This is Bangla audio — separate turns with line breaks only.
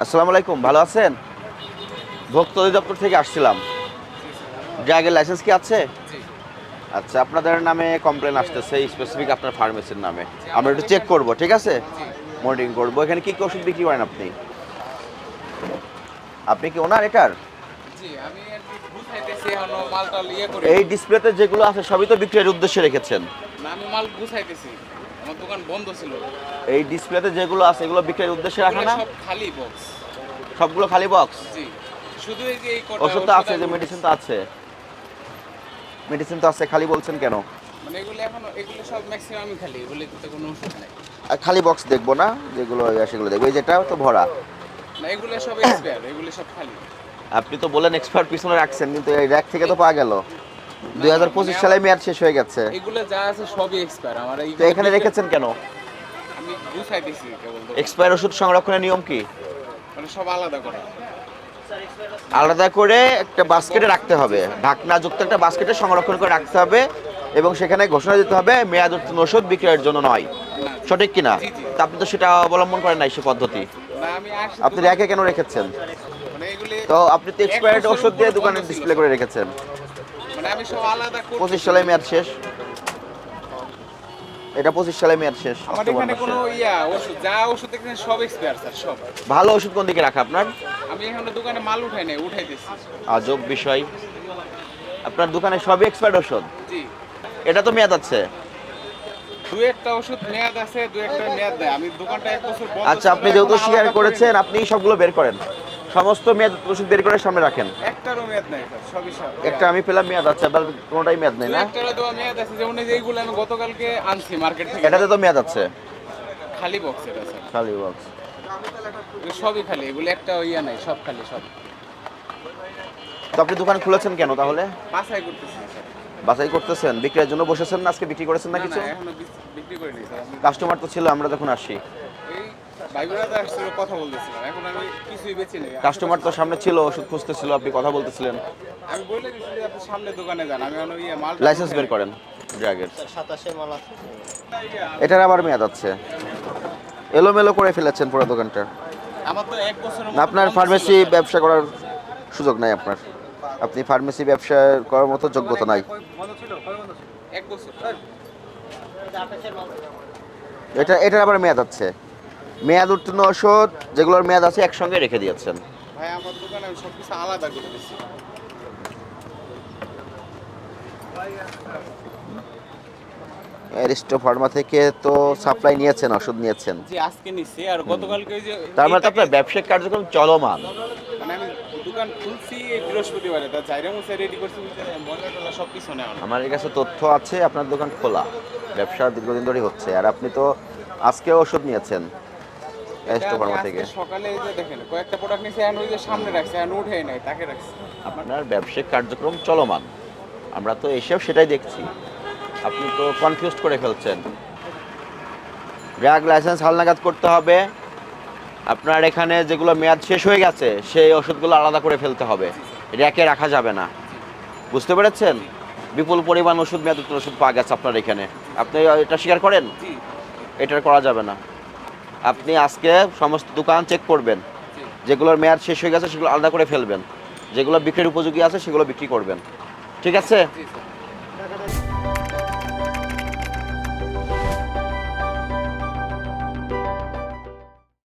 আসসালামু আলাইকুম, ভালো আছেন? ভোক্তা অধিদপ্তর থেকে আসছিলাম। ড্রাগের লাইসেন্স কি আছে?
জি,
আচ্ছা, আপনাদের নামে কমপ্লেন আসতেছে স্পেসিফিক আপনার ফার্মেসির নামে।
জি
আমরা
আমাদের
একটু চেক
এখানে
করব, ঠিক আছে?
জি,
মনিটরিং করব। এখানে কি কি ওষুধ বিক্রি করেন আপনি? আপনি কি ওনার এটার?
জি আমি আরকি গুছাইতেছি এখনো মালটা করি
এই
নাই।
ডিসপ্লেতে যেগুলো আছে সবই তো বিক্রির উদ্দেশ্যে রেখেছেন।
না আমি মাল গুছাইতেছি। আমার দোকান বন্ধ ছিল।
এই ডিসপ্লেতে যেগুলো আছে এগুলো বিক্রির উদ্দেশ্যে রাখা
এগুলো
না?
সব খালি বক্স।
সবগুলো খালি বক্স?
জি। শুধু এই যে এই কটা
ওষুধ তো আছে, যে
আমি
মেডিসিন
উঠাইছি।
তো আছে। মেডিসিন তো আছে, খালি বলছেন কেন?
মানে এগুলো সব ম্যাক্সিমামই খালি। এগুলোতে কোনো ওষুধ নাই।
আর খালি বক্স দেখবো না, যেগুলো সেগুলো দেখবো। এই যেটা তো ভরা।
না এগুলো সব এক্সপায়ার, এগুলো সব খালি।
আপনি তো বলেন এক্সপার্ট পিছনে রাখছেন, কিন্তু এই র্যাক থেকে তো পাওয়া গেল
না, না, মানে
2025 সালে মেয়াদ শেষ হয়ে গেছে।
এগুলো যা আছে সবই এক্সপায়ার। আমার
তো
এইগুলো
এখানে রেখেছেন কেন?
আমি গুছাইতেছি কেবল দোকান।
এক্সপায়ার ওষুধ সংরক্ষণের নিয়ম কি?
মানে সব আলাদা করা।
আলাদা করে একটা বাস্কেটে রাখতে হবে, ঢাকনাযুক্ত একটা বাস্কেটে সংরক্ষণ করে রাখতে হবে, এবং সেখানে ঘোষণা দিতে হবে মেয়াদ উত্তীর্ণ ওষুধ বিক্রয়ের জন্য নয়।
না,
সঠিক কিনা?
জি, জি।
তা আপনি তো সেটা অবলম্বন করেন নাই, সে পদ্ধতি।
না আমি আসছি
আপনি র্যাকে কেন রেখেছেন?
মানে এগুলি
তো আপনি তো
এক
এক্সপায়ার্ড
বছরের
ওষুধ
উপরে
দিয়ে
বন্ধ
দোকানে
ছিল
ডিসপ্লে
সব।
করে রেখেছেন।
মানে আমি সব আলাদা
25
করতেছি।
সালে মেয়াদ শেষ। এটা 25 সালে মেয়াদ শেষ,
আমার
অক্টোবর
এখানে
মাসে।
কোনো ওষুধ ওষুধ এখানে সব এক্সপায়ার স্যার সব।
ভালো ওষুধ কোন দিকে রাখা আপনার?
আমি এখানে দোকানে মাল উঠাই নাই, উঠাইতেছি।
আজব বিষয়, আপনার দোকানে সবই এক্সপায়ার্ড ওষুধ।
জি।
এটা তো মেয়াদ আছে।
দু একটা ওষুধ মেয়াদ আছে, দু একটা মেয়াদ দেয়। আমি দোকানটা 1 বছর বন্ধ
আচ্ছা,
ছিল,
আপনি
এখন
যেহেতু স্বীকার
আলাদা করে
করেছেন,
নিই।
আপনি সবগুলো বের করেন। সমস্ত মেয়াদ ওষুধ বের করে সামনে রাখেন।
একটারও মেয়াদ নাই স্যার, সবই সব।
একটা আমি পেলাম মেয়াদ আছে, আবার কোনোটাই মেয়াদ নেই
দু
না।
একটারও দেওয়া মেয়াদ আছে, যেমন এই যে এইগুলো আমি গতকালকে আনছি মার্কেট থেকে।
এটাতে তো মেয়াদ আছে,
খালি বক্স এটা স্যার।
খালি বক্স।
এগুলো সবই খালি, এগুলো একটা নাই, সব খালি সব।
তো আপনি দোকান খুলেছেন কেন তাহলে?
বাছাই করতেছি স্যার।
বাছাই করতেছেন? বিক্রির জন্য বসেছেন না? আজকে বিক্রি করেছেন না
না,
কিছু?
এখনো বিক্রি করিনি স্যার।
কাস্টমার তো ছিল, আমরা যখন আসি।
এই ভাই বোনেরা আসছিল, কথা বলতেছিলাম। এখন আমি কিছুই বেচি নাই।
কাস্টমার তো সামনে ছিল, ওষুধ খুঁজতেছিল, আপনি কথা বলতেছিলেন।
আমি বলে দিচ্ছি যে আপনি সামনে দোকানে যান। আমি এখন মাল
লাইসেন্স বের করেন ড্রাগের।
27 মাল আছে।
এটার আবার মেয়াদ আছে। এলোমেলো করে ফেলেছেন পুরো দোকানটা।
আমার তো 1 বছরের
না,
মতো
আপনার
বন্ধ ছিল,
ফার্মেসি
স্যার।
ব্যবসা করার সুযোগ নাই আপনার। আপনি ফার্মেসি ব্যবসা করার মতো যোগ্যতা নাই।
1 বছর।
এটার আবার মেয়াদ আছে। মেয়াদ উত্তীর্ণ ওষুধ যেগুলোর মেয়াদ আছে একসঙ্গে রেখে দিয়েছেন।
ভাই আমার দোকানে আমি সবকিছু আলাদা করে দিচ্ছি।
অ্যারিস্টো ফার্মা থেকে তো সাপ্লাই নিয়েছেন, ওষুধ নিয়েছেন।
জি আজকে নিচ্ছি, আর গতকালকে ওই যে
তার মানে তো
এইটাকে-
আপনার ব্যবসায়িক কার্যক্রম চলমান।
মানে আমি দোকান খুলছি এই বৃহস্পতিবারে, তার চাইরে মুছে রেডি করছি, ময়লা টলা সব কিছু নেওয়া।
আমার কাছে তথ্য আছে আপনার দোকান খোলা, ব্যবসা দীর্ঘদিন ধরেই হচ্ছে। আর আপনি তো আজকে ওষুধ নিয়েছেন অ্যারিস্টো ফার্মা থেকে।
সকালে এই যে দেখেন কয়েকটা প্রোডাক্ট নিয়েছি, এখন ওই যে সামনে রাখছে, এখন উঠে নাই, তাকে রাখছি।
আপনার ব্যবসায়িক কার্যক্রম চলমান, আমরা তো এসেও সেটাই দেখছি। আপনি তো কনফিউজ করে ফেলছেন। ড্রাগ লাইসেন্স হালনাগাদ করতে হবে। আপনার এখানে যেগুলো মেয়াদ শেষ হয়ে গেছে সেই ওষুধগুলো আলাদা করে ফেলতে হবে, র্যাকে রাখা যাবে না। বুঝতে পেরেছেন? বিপুল পরিমাণ ওষুধ, মেয়াদ উত্তীর্ণ ওষুধ পাওয়া গেছে আপনার এখানে। আপনি এটা স্বীকার করেন?
জি,
এটা করা যাবে না। আপনি আজকে সমস্ত দোকান চেক করবেন,
জি।
যেগুলোর মেয়াদ শেষ হয়ে গেছে সেগুলো আলাদা করে ফেলবেন, যেগুলো বিক্রির উপযোগী আছে সেগুলো বিক্রি করবেন। ঠিক আছে?
জি স্যার।